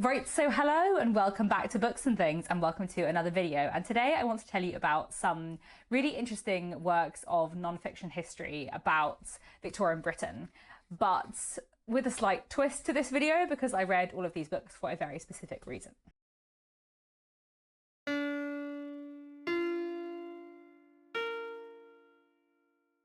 Right, so hello and welcome back to Books and Things, and welcome to another video. And today I want to tell you about some really interesting works of non-fiction history about Victorian Britain, but with a slight twist to this video because I read all of these books for a very specific reason.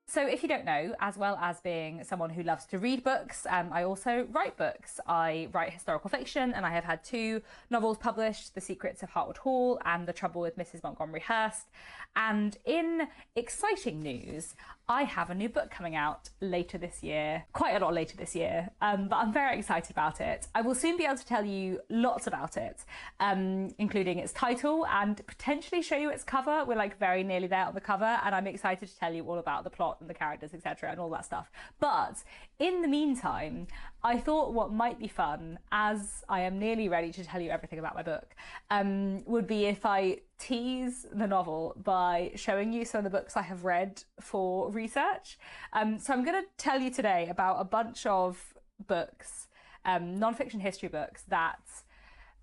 So if you don't know, as well as being someone who loves to read books, I also write books. I write historical fiction, and I have had two novels published, The Secrets of Hartwood Hall and The Trouble with Mrs. Montgomery Hurst. And in exciting news, I have a new book coming out later this year, quite a lot later this year, but I'm very excited about it. I will soon be able to tell you lots about it, including its title and potentially show you its cover. We're like very nearly there on the cover, and I'm excited to tell you all about the plot and the characters, etc., and all that stuff. But in the meantime, I thought what might be fun, as I am nearly ready to tell you everything about my book, would be if I tease the novel by showing you some of the books I have read for research. So I'm going to tell you today about a bunch of books, non-fiction history books that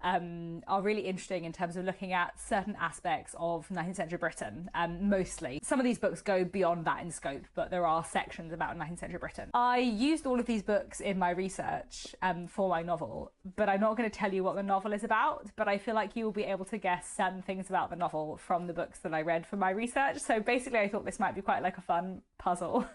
are really interesting in terms of looking at certain aspects of 19th century Britain, mostly. Some of these books go beyond that in scope, but there are sections about 19th century Britain. I used all of these books in my research for my novel, but I'm not going to tell you what the novel is about, but I feel like you will be able to guess certain things about the novel from the books that I read for my research. So basically I thought this might be quite like a fun puzzle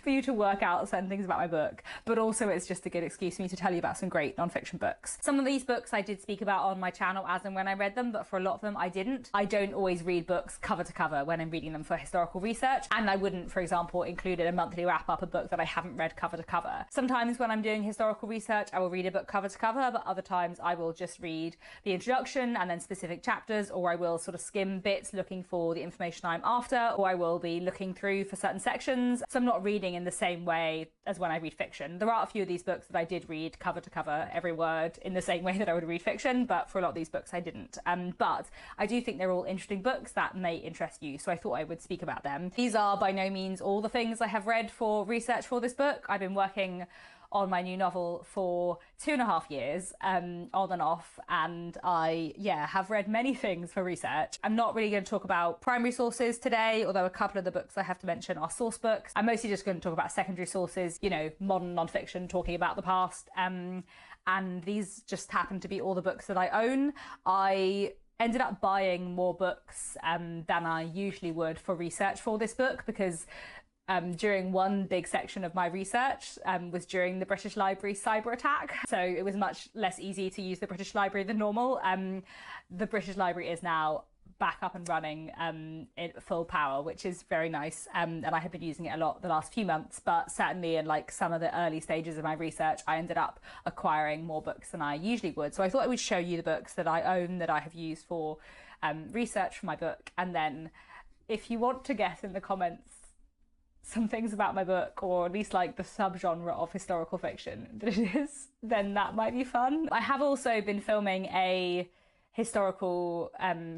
for you to work out certain things about my book, but also it's just a good excuse for me to tell you about some great non-fiction books. Some of these books I did speak about on my channel as and when I read them, but for a lot of them I didn't. I don't always read books cover to cover when I'm reading them for historical research, and I wouldn't, for example, include in a monthly wrap-up a book that I haven't read cover to cover. Sometimes when I'm doing historical research I will read a book cover to cover, but other times I will just read the introduction and then specific chapters, or I will sort of skim bits looking for the information I'm after, or I will be looking through for certain sections. So I'm not reading in the same way as when I read fiction. There are a few of these books that I did read cover to cover, every word, in the same way that I would read fiction, but for a lot of these books I didn't. But I do think they're all interesting books that may interest you, so I thought I would speak about them. These are by no means all the things I have read for research for this book. I've been working on my new novel for 2.5 years, on and off, and I have read many things for research. I'm not really going to talk about primary sources today, although a couple of the books I have to mention are source books. I'm mostly just going to talk about secondary sources, you know, modern non-fiction talking about the past, and these just happen to be all the books that I own. I ended up buying more books than I usually would for research for this book, because during one big section of my research was during the British Library cyber attack. So it was much less easy to use the British Library than normal. The British Library is now back up and running in full power, which is very nice. And I have been using it a lot the last few months, but certainly in like some of the early stages of my research, I ended up acquiring more books than I usually would. So I thought I would show you the books that I own that I have used for research for my book. And then if you want to guess in the comments some things about my book, or at least like the subgenre of historical fiction that it is, then that might be fun. I have also been filming a historical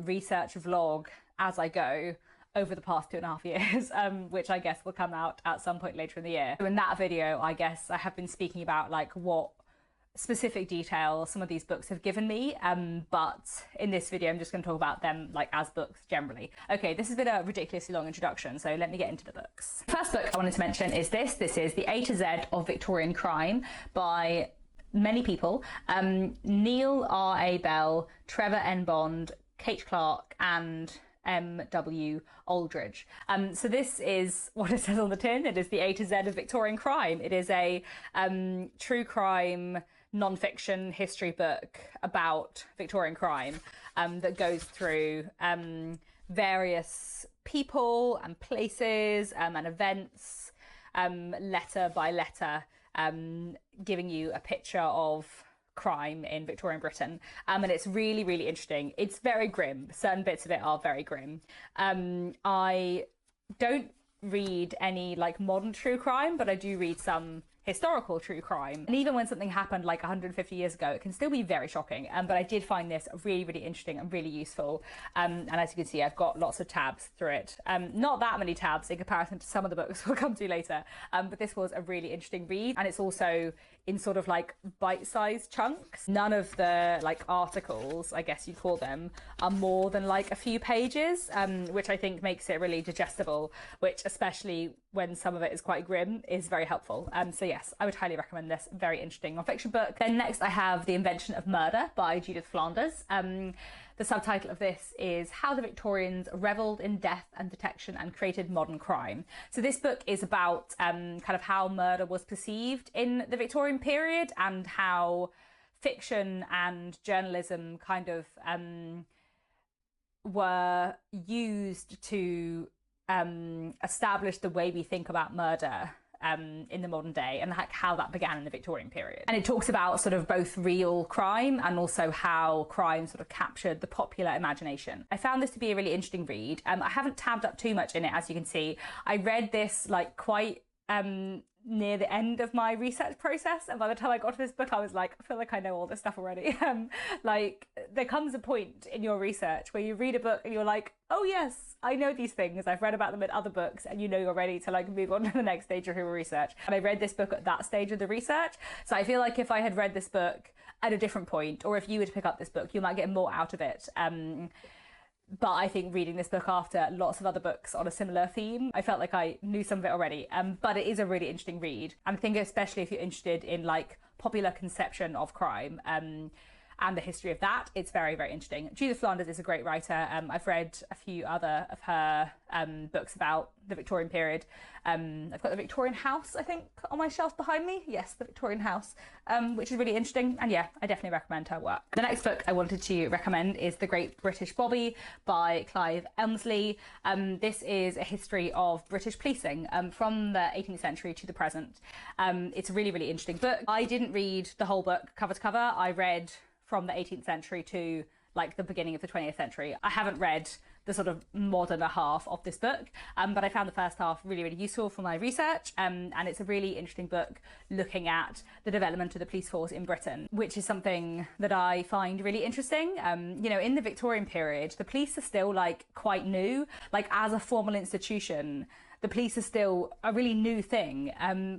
research vlog as I go over the past 2.5 years, which I guess will come out at some point later in the year. So in that video, I guess I have been speaking about like what specific detail some of these books have given me, but in this video I'm just going to talk about them like as books generally. Okay, this has been a ridiculously long introduction, so let me get into the books. First book I wanted to mention is this. This is The A to Z of Victorian Crime by many people. Neil R.A. Bell, Trevor N. Bond, Kate Clark, and M.W. Aldridge. So this is what it says on the tin. It is The A to Z of Victorian Crime. It is a true crime non-fiction history book about Victorian crime that goes through various people and places and events, letter by letter, giving you a picture of crime in Victorian Britain, and it's really, really interesting. It's very grim. Certain bits of it are very grim. I don't read any like modern true crime, but I do read some historical true crime, and even when something happened like 150 years ago, it can still be very shocking. But I did find this really, really interesting and really useful, and as you can see, I've got lots of tabs through it. Not that many tabs in comparison to some of the books we'll come to later, but this was a really interesting read, and it's also in sort of like bite-sized chunks. None of the like articles, I guess you'd call them, are more than like a few pages, which I think makes it really digestible, which especially when some of it is quite grim is very helpful. So yes, I would highly recommend this very interesting non-fiction book. Then next I have The Invention of Murder by Judith Flanders. The subtitle of this is How the Victorians Revelled in Death and Detection and Created Modern Crime. So this book is about kind of how murder was perceived in the Victorian period and how fiction and journalism kind of were used to establish the way we think about murder in the modern day, and how that began in the Victorian period. And it talks about sort of both real crime and also how crime sort of captured the popular imagination. I found this to be a really interesting read. I haven't tabbed up too much in it, as you can see. I read this like quite near the end of my research process, and by the time I got to this book I was like, I feel like I know all this stuff already. Like there comes a point in your research where you read a book and you're like, oh yes, I know these things, I've read about them in other books, and you know you're ready to like move on to the next stage of your research. And I read this book at that stage of the research, so I feel like if I had read this book at a different point, or if you were to pick up this book, you might get more out of it. But I think reading this book after lots of other books on a similar theme, I felt like I knew some of it already. But it is a really interesting read. And I think especially if you're interested in like popular conception of crime and the history of that, it's very, very interesting. Judith Flanders is a great writer. I've read a few other of her books about the Victorian period. I've got The Victorian House, I think, on my shelf behind me. Yes, The Victorian House, which is really interesting. And yeah, I definitely recommend her work. The next book I wanted to recommend is The Great British Bobby by Clive Elmsley. This is a history of British policing from the 18th century to the present. It's a really, really interesting book. I didn't read the whole book cover to cover. I read from the 18th century to like the beginning of the 20th century. I haven't read the sort of moderner half of this book, but I found the first half really, really useful for my research, and it's a really interesting book looking at the development of the police force in Britain, which is something that I find really interesting. You know, in the Victorian period, the police are still like quite new, like as a formal institution. The police are still a really new thing,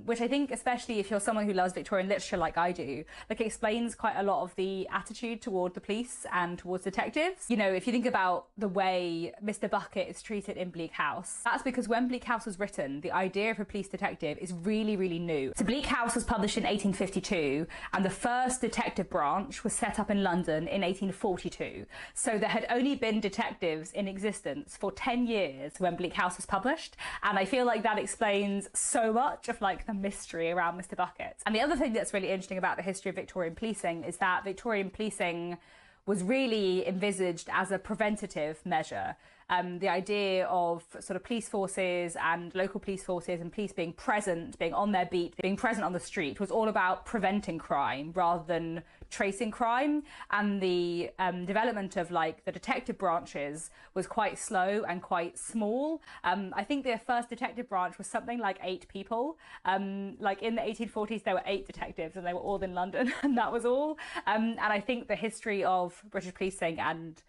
which I think, especially if you're someone who loves Victorian literature like I do, like it explains quite a lot of the attitude toward the police and towards detectives. You know, if you think about the way Mr. Bucket is treated in Bleak House, that's because when Bleak House was written, the idea of a police detective is really, really new. So Bleak House was published in 1852, and the first detective branch was set up in London in 1842. So there had only been detectives in existence for 10 years when Bleak House was published. And I feel like that explains so much of like the mystery around Mr. Bucket. And the other thing that's really interesting about the history of Victorian policing is that Victorian policing was really envisaged as a preventative measure. The idea of sort of police forces and local police forces and police being present, being on their beat, being present on the street was all about preventing crime rather than tracing crime. And the development of like the detective branches was quite slow and quite small. I think their first detective branch was something like 8 people. Like in the 1840s, there were 8 detectives and they were all in London and that was all. And I think the history of British policing and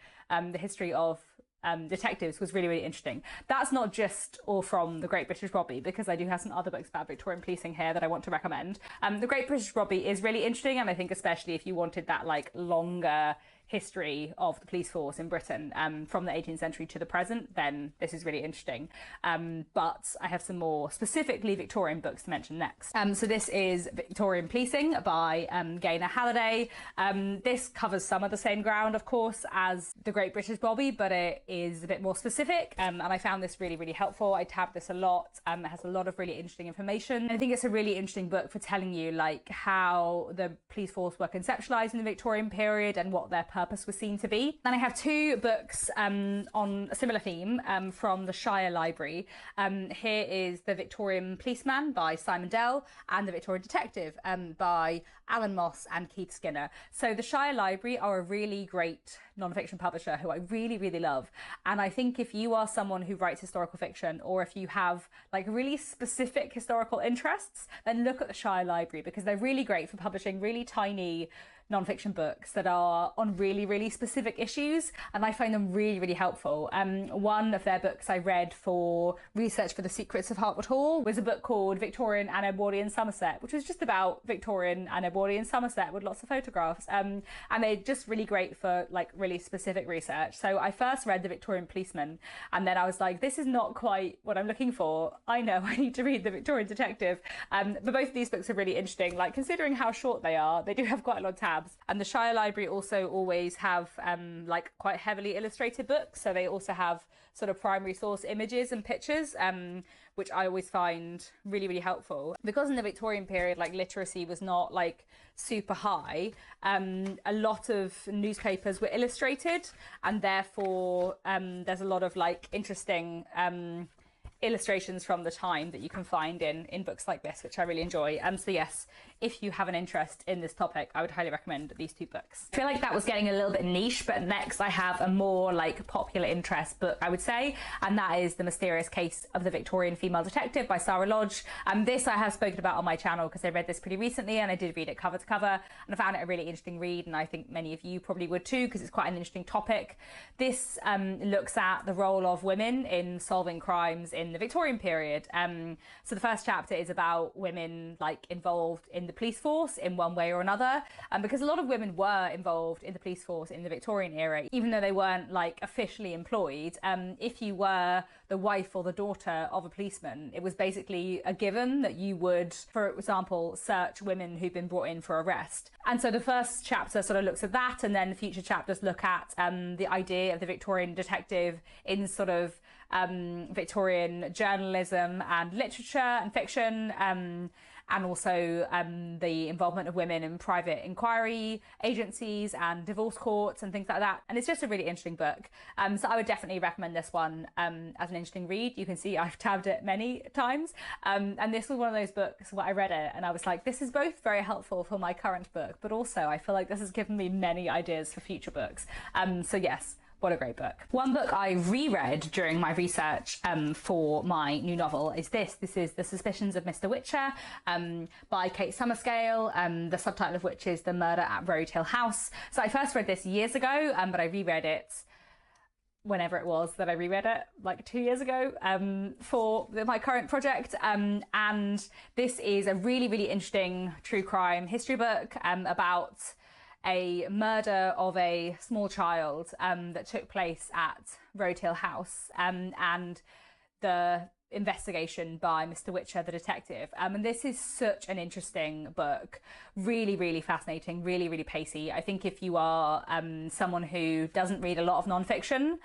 the history of detectives was really, really interesting. That's not just all from The Great British Bobby, because I do have some other books about Victorian policing here that I want to recommend. The Great British Bobby is really interesting, and I think especially if you wanted that like longer history of the police force in Britain from the 18th century to the present, then this is really interesting. But I have some more specifically Victorian books to mention next. So this is Victorian Policing by Gaynor Halliday. This covers some of the same ground, of course, as The Great British Bobby, but it is a bit more specific. And I found this really, really helpful. I tabbed this a lot. It has a lot of really interesting information. And I think it's a really interesting book for telling you like how the police force were conceptualized in the Victorian period and what their purpose was seen to be. Then I have 2 books on a similar theme from the Shire Library. Here is The Victorian Policeman by Simon Dell and The Victorian Detective by Alan Moss and Keith Skinner. So the Shire Library are a really great non-fiction publisher who I really, really love. And I think if you are someone who writes historical fiction, or if you have like really specific historical interests, then look at the Shire Library, because they're really great for publishing really tiny non-fiction books that are on really, really specific issues, and I find them really, really helpful. One of their books I read for research for The Secrets of Hartwood Hall was a book called Victorian and Edwardian Somerset, which was just about Victorian and Edwardian Somerset with lots of photographs, and they're just really great for like really specific research. So I first read The Victorian Policeman, and then I was like, this is not quite what I'm looking for. I know I need to read The Victorian Detective. But both of these books are really interesting, like considering how short they are. They do have quite a lot of tabs. And the Shire Library also always have like quite heavily illustrated books, so they also have sort of primary source images and pictures, which I always find really, really helpful. Because in the Victorian period, like literacy was not like super high, a lot of newspapers were illustrated, and therefore there's a lot of like interesting illustrations from the time that you can find in books like this, which I really enjoy. So yes, if you have an interest in this topic, I would highly recommend these two books. I feel like that was getting a little bit niche, but next I have a more like popular interest book, I would say, and that is The Mysterious Case of the Victorian Female Detective by Sarah Lodge. This I have spoken about on my channel because I read this pretty recently, and I did read it cover to cover, and I found it a really interesting read, and I think many of you probably would too, because it's quite an interesting topic. This looks at the role of women in solving crimes in the Victorian period. So the first chapter is about women like involved in the police force in one way or another, because a lot of women were involved in the police force in the Victorian era, even though they weren't like officially employed. If you were the wife or the daughter of a policeman, it was basically a given that you would, for example, search women who've been brought in for arrest. And so the first chapter sort of looks at that, and then future chapters look at the idea of the Victorian detective in sort of Victorian journalism and literature and fiction, and also the involvement of women in private inquiry agencies and divorce courts and things like that. And it's just a really interesting book. So I would definitely recommend this one as an interesting read. You can see I've tabbed it many times. And this was one of those books where I read it and I was like, this is both very helpful for my current book, but also I feel like this has given me many ideas for future books. So yes, what a great book. One book I reread during my research for my new novel is this. This is The Suspicions of Mr. Witcher by Kate Summerscale, the subtitle of which is The Murder at Road Hill House. So I first read this years ago, but I reread it whenever it was that I reread it, like 2 years ago, for my current project. And this is a really, really interesting true crime history book about a murder of a small child that took place at Road Hill House, and the investigation by Mr. Witcher, the detective. And this is such an interesting book, really, really fascinating, really, really pacey. I think if you are someone who doesn't read a lot of non-fiction,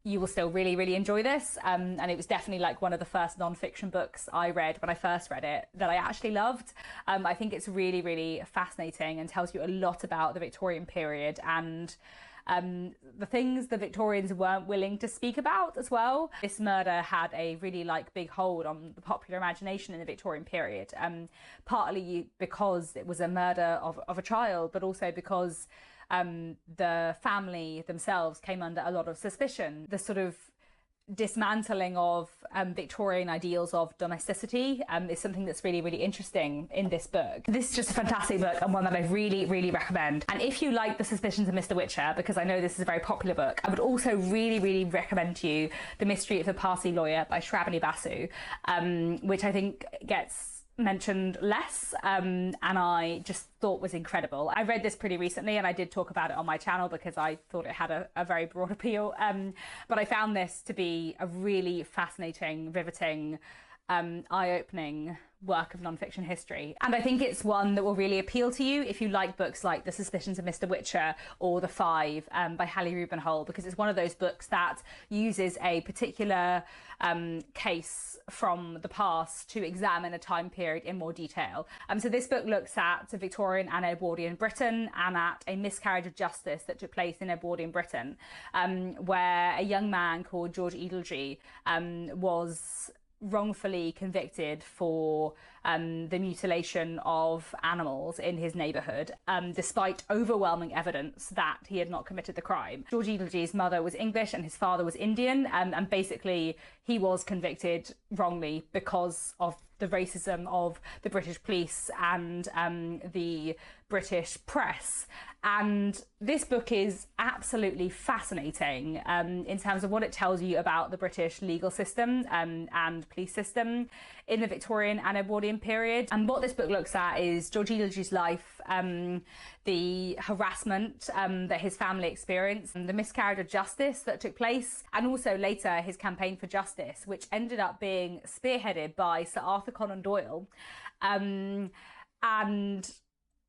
you will still really, really enjoy this. And it was definitely like one of the first non-fiction books I read when I first read it that I actually loved. I think it's really, really fascinating and tells you a lot about the Victorian period and the things the Victorians weren't willing to speak about as well. This murder had a really like big hold on the popular imagination in the Victorian period, partly because it was a murder of a child, but also because the family themselves came under a lot of suspicion. The sort of dismantling of Victorian ideals of domesticity is something that's really, really interesting in this book. This is just a fantastic book and one that I really, really recommend. And if you like The Suspicions of Mr. Witcher, because I know this is a very popular book, I would also really, really recommend to you The Mystery of the Parsi Lawyer by Shravani Basu, which I think gets mentioned less, and I just thought was incredible. I read this pretty recently and I did talk about it on my channel because I thought it had a very broad appeal, but I found this to be a really fascinating, riveting, eye-opening work of non-fiction history, and I think it's one that will really appeal to you if you like books like The Suspicions of Mr. Witcher or The Five by Hallie Rubenhall, because it's one of those books that uses a particular case from the past to examine a time period in more detail. So this book looks at Victorian and Edwardian Britain and at a miscarriage of justice that took place in Edwardian Britain, where a young man called George Edelgy was wrongfully convicted for the mutilation of animals in his neighbourhood, despite overwhelming evidence that he had not committed the crime. George Edelgy's mother was English and his father was Indian, and basically he was convicted wrongly because of the racism of the British police and the British press. And this book is absolutely fascinating in terms of what it tells you about the British legal system and police system in the Victorian and Edwardian period. And what this book looks at is George Eagledee's life, the harassment that his family experienced, and the miscarriage of justice that took place, and also later his campaign for justice, which ended up being spearheaded by Sir Arthur Conan Doyle. And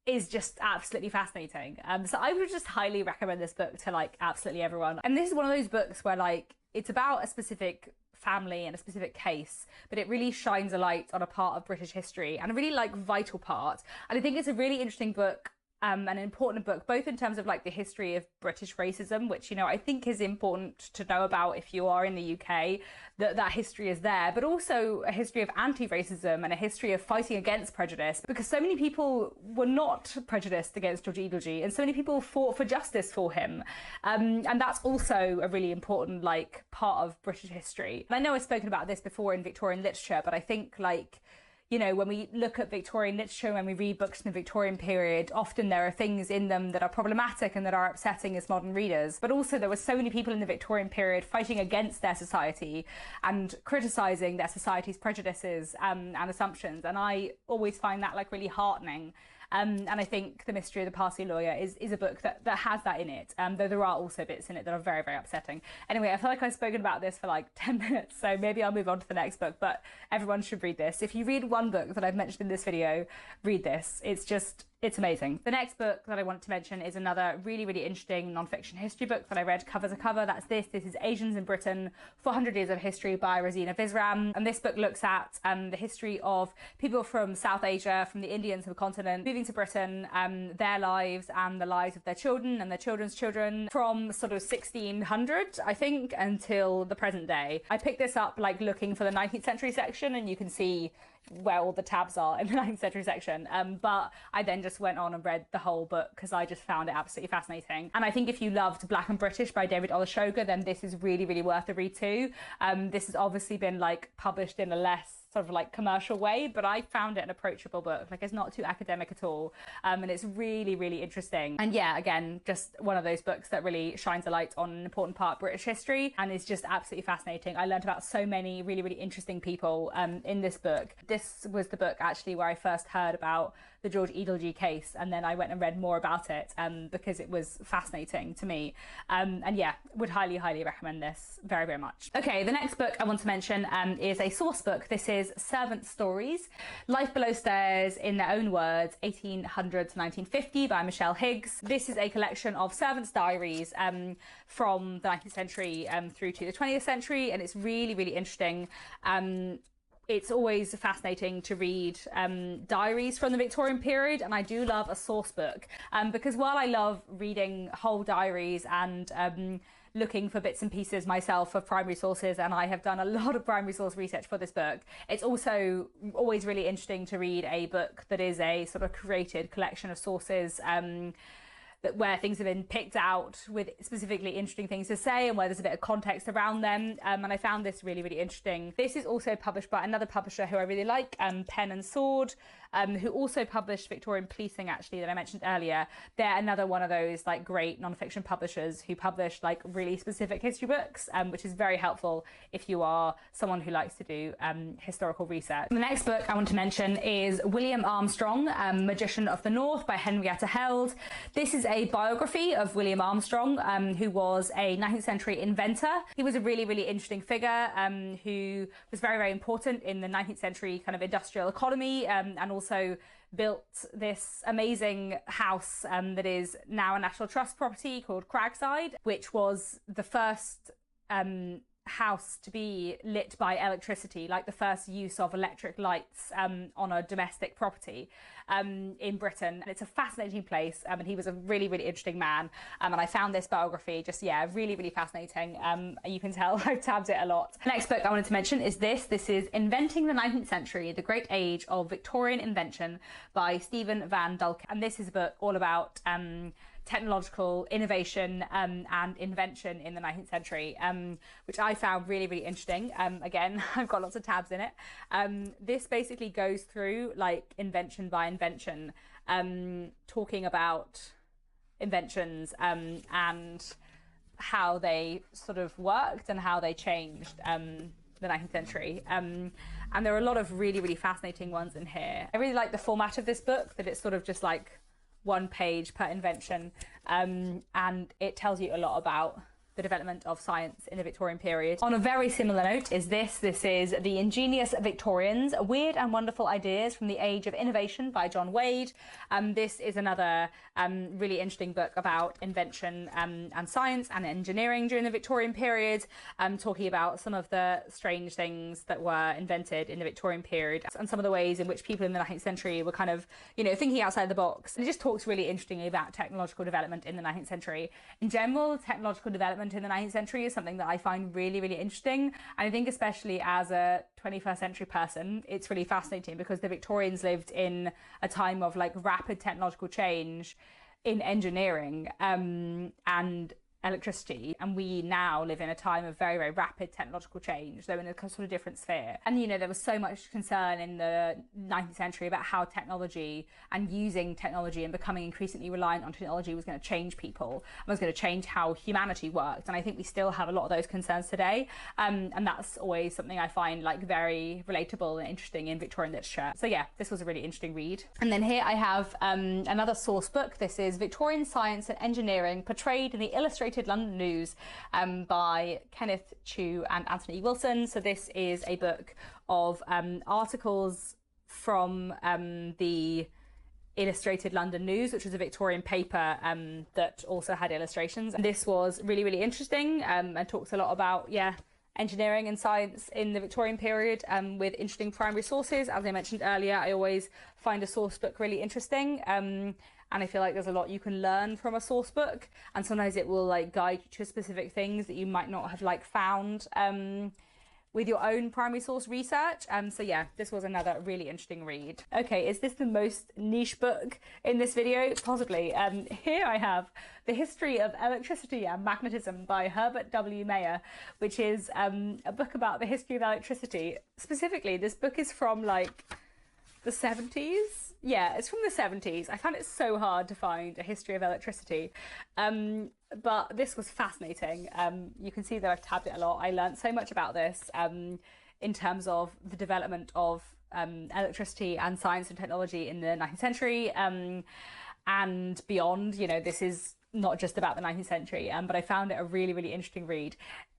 is just absolutely fascinating. So I would just highly recommend this book to like absolutely everyone. And this is one of those books where like it's about a specific family and a specific case, but it really shines a light on a part of British history, and a really like vital part. And I think it's a really interesting book, an important book, both in terms of like the history of British racism, which, you know, I think is important to know about if you are in the UK, that history is there, but also a history of anti-racism and a history of fighting against prejudice, because so many people were not prejudiced against George Eagledee, and so many people fought for justice for him. And that's also a really important like part of British history. And I know I've spoken about this before in Victorian literature, but I think like, you know, when we look at Victorian literature, when we read books in the Victorian period, often there are things in them that are problematic and that are upsetting as modern readers. But also there were so many people in the Victorian period fighting against their society and criticising their society's prejudices and assumptions. And I always find that like really heartening. And I think The Mystery of the Parsley Lawyer is a book that has that in it, though there are also bits in it that are very, very upsetting. Anyway, I feel like I've spoken about this for like 10 minutes, so maybe I'll move on to the next book, but everyone should read this. If you read one book that I've mentioned in this video, read this. It's amazing. The next book that I want to mention is another really, really interesting non-fiction history book that I read cover to cover. That's this. This is Asians in Britain, 400 Years of History by Rosina Visram. And this book looks at the history of people from South Asia, from the Indian subcontinent, moving to Britain, their lives and the lives of their children and their children's children from sort of 1600, I think, until the present day. I picked this up like looking for the 19th century section, and you can see where all the tabs are in the 19th century section, but I then just went on and read the whole book because I just found it absolutely fascinating. And I think if you loved Black and British by David Olusoga, then this is really, really worth a read too. This has obviously been like published in a less sort of like commercial way, but I found it an approachable book. Like, it's not too academic at all, and it's really, really interesting. And yeah, again, just one of those books that really shines a light on an important part of British history and is just absolutely fascinating. I learned about so many really, really interesting people in this book. This was the book actually where I first heard about the George Eagledee case, and then I went and read more about it because it was fascinating to me. And yeah, would highly, highly recommend this very, very much. Okay, the next book I want to mention is a source book. This is Servant Stories, Life Below Stairs in Their Own Words, 1800 to 1950 by Michelle Higgs. This is a collection of servants' diaries from the 19th century through to the 20th century, and it's really, really interesting. It's always fascinating to read diaries from the Victorian period, and I do love a source book because while I love reading whole diaries and looking for bits and pieces myself of primary sources, and I have done a lot of primary source research for this book, it's also always really interesting to read a book that is a sort of curated collection of sources where things have been picked out with specifically interesting things to say and where there's a bit of context around them. And I found this really, really interesting. This is also published by another publisher who I really like, Pen and Sword, who also published Victorian Policing, actually, that I mentioned earlier. They're another one of those like great non-fiction publishers who publish like really specific history books, which is very helpful if you are someone who likes to do historical research. The next book I want to mention is William Armstrong, Magician of the North by Henrietta Held. This is a biography of William Armstrong, who was a 19th century inventor. He was a really, really interesting figure who was very, very important in the 19th century kind of industrial economy, and also built this amazing house that is now a National Trust property called Cragside, which was the first house to be lit by electricity, like the first use of electric lights on a domestic property in Britain. And it's a fascinating place, and he was a really, really interesting man. And I found this biography just, yeah, really, really fascinating. You can tell I've tabbed it a lot. The next book I wanted to mention is this. This is Inventing the 19th Century, The Great Age of Victorian Invention by Stephen Van Dulken. And this is a book all about technological innovation and invention in the 19th century, which I found really, really interesting. Again, I've got lots of tabs in it. This basically goes through like invention by invention talking about inventions and how they sort of worked and how they changed the 19th century. And there are a lot of really, really fascinating ones in here. I really like the format of this book, that it's sort of just like one page per invention, and it tells you a lot about the development of science in the Victorian period. On a very similar note is this. This is The Ingenious Victorians, Weird and Wonderful Ideas from the Age of Innovation by John Wade. This is another really interesting book about invention and science and engineering during the Victorian period, talking about some of the strange things that were invented in the Victorian period and some of the ways in which people in the 19th century were kind of, you know, thinking outside the box. And it just talks really interestingly about technological development in the 19th century. In general, technological development in the 19th century is something that I find really, really interesting. And I think especially as a 21st century person, it's really fascinating because the Victorians lived in a time of like rapid technological change in engineering and electricity, and we now live in a time of very, very rapid technological change, though in a sort of different sphere. And you know, there was so much concern in the 19th century about how technology and using technology and becoming increasingly reliant on technology was going to change people and was going to change how humanity worked. And I think we still have a lot of those concerns today, and that's always something I find like very relatable and interesting in Victorian literature. So yeah, this was a really interesting read. And then here I have another source book. This is Victorian Science and Engineering Portrayed in the Illustrated London News by Kenneth Chu and Anthony Wilson. So this is a book of articles from the Illustrated London News, which was a Victorian paper that also had illustrations. And this was really, really interesting and talks a lot about, engineering and science in the Victorian period with interesting primary sources. As I mentioned earlier, I always find a source book really interesting. And I feel like there's a lot you can learn from a source book, and sometimes it will like guide you to specific things that you might not have like found with your own primary source research. So yeah, this was another really interesting read. Okay, is this the most niche book in this video? Possibly. Here I have The History of Electricity and Magnetism by Herbert W. Meyer, which is a book about the history of electricity. Specifically, this book is from like the 70s. Yeah, it's from the 70s. I found it so hard to find a history of electricity, but this was fascinating. You can see that I've tabbed it a lot. I learned so much about this in terms of the development of electricity and science and technology in the 19th century and beyond. You know, this is not just about the 19th century, but I found it a really, really interesting read.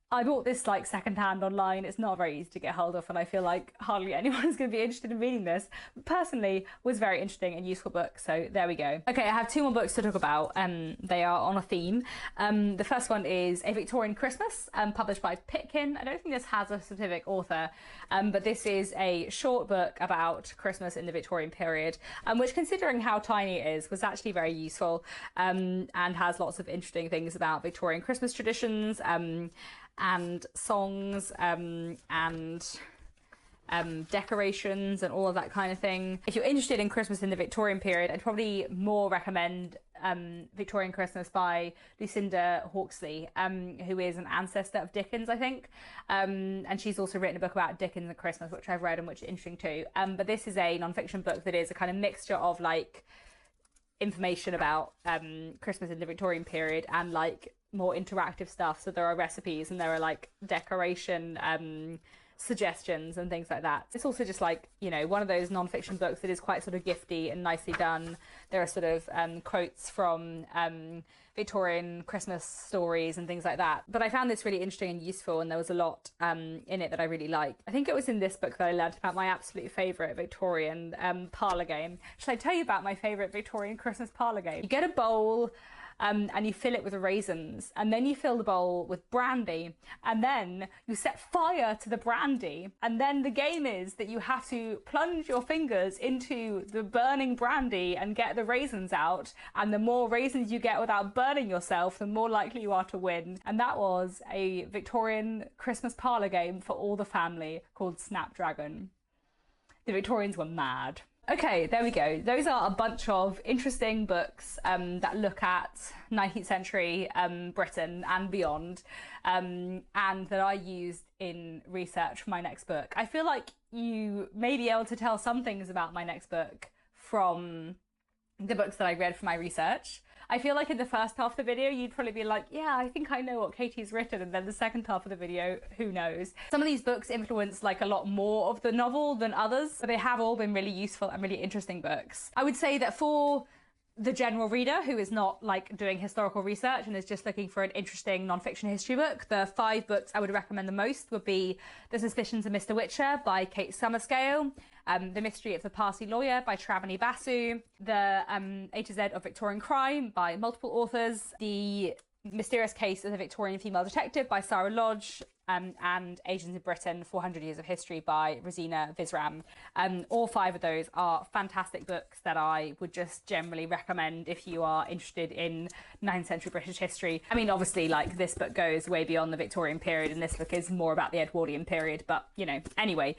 I bought this like secondhand online. It's not very easy to get hold of, and I feel like hardly anyone is going to be interested in reading this. But personally, was very interesting and useful book. So there we go. Okay, I have two more books to talk about. They are on a theme. The first one is A Victorian Christmas, published by Pitkin. I don't think this has a specific author, but this is a short book about Christmas in the Victorian period, which, considering how tiny it is, was actually very useful and has lots of interesting things about Victorian Christmas traditions. And songs and decorations and all of that kind of thing. If you're interested in Christmas in the Victorian period, I'd probably more recommend Victorian Christmas by Lucinda Hawksley, who is an ancestor of Dickens, I think. And she's also written a book about Dickens and Christmas, which I've read and which is interesting too. But this is a non-fiction book that is a kind of mixture of like information about Christmas in the Victorian period and like more interactive stuff. So there are recipes and there are like decoration suggestions and things like that. It's also just like, you know, one of those non-fiction books that is quite sort of gifty and nicely done. There are sort of quotes from Victorian Christmas stories and things like that. But I found this really interesting and useful, and there was a lot in it that I really liked. I think it was in this book that I learned about my absolute favourite Victorian parlour game. Should I tell you about my favourite Victorian Christmas parlour game? You get a bowl and you fill it with raisins, and then you fill the bowl with brandy, and then you set fire to the brandy, and then the game is that you have to plunge your fingers into the burning brandy and get the raisins out, and the more raisins you get without burning yourself, the more likely you are to win. And that was a Victorian Christmas parlour game for all the family called Snapdragon. The Victorians were mad. Okay, there we go. Those are a bunch of interesting books that look at 19th century Britain and beyond, and that I used in research for my next book. I feel like you may be able to tell some things about my next book from the books that I read for my research. I feel like in the first half of the video, you'd probably be like, yeah, I think I know what Katie's written. And then the second half of the video, who knows? Some of these books influence like a lot more of the novel than others, but they have all been really useful and really interesting books. I would say that for the general reader who is not like doing historical research and is just looking for an interesting non-fiction history book, the 5 books I would recommend the most would be The Suspicions of Mr. Witcher by Kate Summerscale, The Mystery of the Parsi Lawyer by Shravani Basu, The A to Z of Victorian Crime by multiple authors, The Mysterious Case of the Victorian Female Detective by Sarah Lodge, and Asians in Britain, 400 Years of History by Rosina Visram. All 5 of those are fantastic books that I would just generally recommend if you are interested in 9th century British history. I mean, obviously, like, this book goes way beyond the Victorian period, and this book is more about the Edwardian period, but, you know, anyway.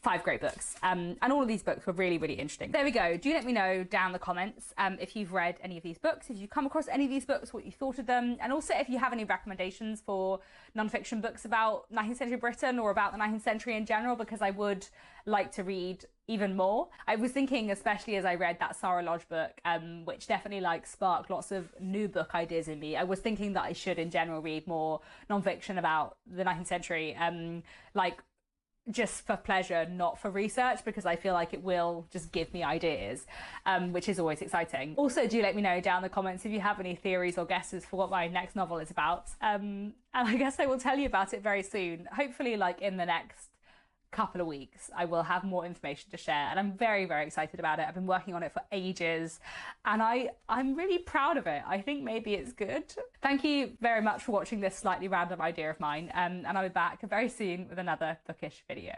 5 great books, and all of these books were really, really interesting. There we go. Do let me know down in the comments if you've read any of these books, if you've come across any of these books, what you thought of them, and also if you have any recommendations for non-fiction books about 19th century Britain or about the 19th century in general, because I would like to read even more. I was thinking, especially as I read that Sarah Lodge book, which definitely like sparked lots of new book ideas in me. I was thinking that I should in general read more non-fiction about the 19th century, like just for pleasure, not for research, because I feel like it will just give me ideas, which is always exciting. Also, do let me know down in the comments if you have any theories or guesses for what my next novel is about. And I guess I will tell you about it very soon. Hopefully, like in the next couple of weeks, I will have more information to share, and I'm very, very excited about it. I've been working on it for ages, and I'm really proud of it. I think maybe it's good. Thank you very much for watching this slightly random idea of mine, and I'll be back very soon with another bookish video.